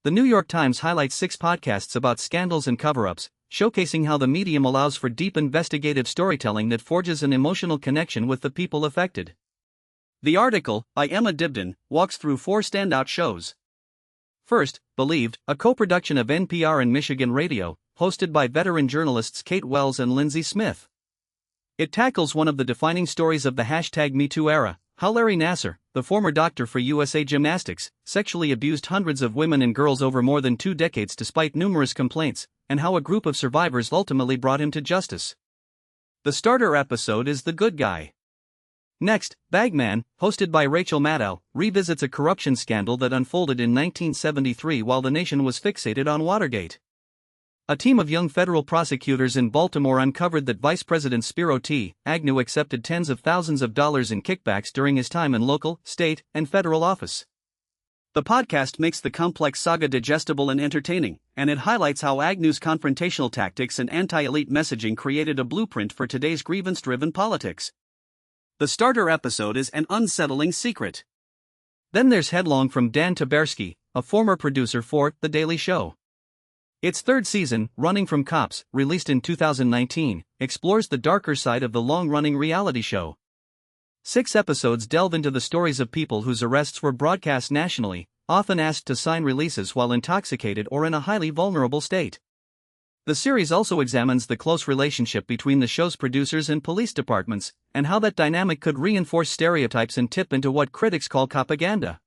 The New York Times highlights 6 podcasts about scandals and cover-ups, showcasing how the medium allows for deep investigative storytelling that forges an emotional connection with the people affected. The article, by Emma Dibden, walks through 4 standout shows. First, Believed, a co-production of NPR and Michigan Radio, hosted by veteran journalists Kate Wells and Lindsay Smith. It tackles one of the defining stories of the #MeToo era, how Larry Nassar, the former doctor for USA Gymnastics, sexually abused hundreds of women and girls over more than 2 decades despite numerous complaints, and how a group of survivors ultimately brought him to justice. The starter episode is The Good Guy. Next, Bagman, hosted by Rachel Maddow, revisits a corruption scandal that unfolded in 1973 while the nation was fixated on Watergate. A team of young federal prosecutors in Baltimore uncovered that Vice President Spiro T. Agnew accepted tens of thousands of dollars in kickbacks during his time in local, state, and federal office. The podcast makes the complex saga digestible and entertaining, and it highlights how Agnew's confrontational tactics and anti-elite messaging created a blueprint for today's grievance-driven politics. The starter episode is An Unsettling Secret. Then there's Headlong from Dan Taberski, a former producer for The Daily Show. Its 3rd season, Running from Cops, released in 2019, explores the darker side of the long-running reality show. 6 episodes delve into the stories of people whose arrests were broadcast nationally, often asked to sign releases while intoxicated or in a highly vulnerable state. The series also examines the close relationship between the show's producers and police departments, and how that dynamic could reinforce stereotypes and tip into what critics call propaganda.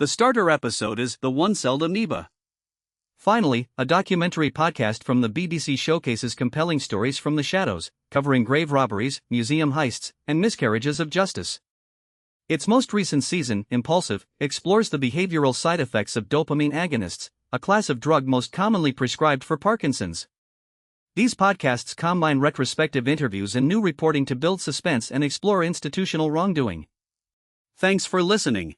The starter episode is The One-Celled Amoeba. Finally, a documentary podcast from the BBC showcases compelling stories from the shadows, covering grave robberies, museum heists, and miscarriages of justice. Its most recent season, Impulsive, explores the behavioral side effects of dopamine agonists, a class of drug most commonly prescribed for Parkinson's. These podcasts combine retrospective interviews and new reporting to build suspense and explore institutional wrongdoing. Thanks for listening.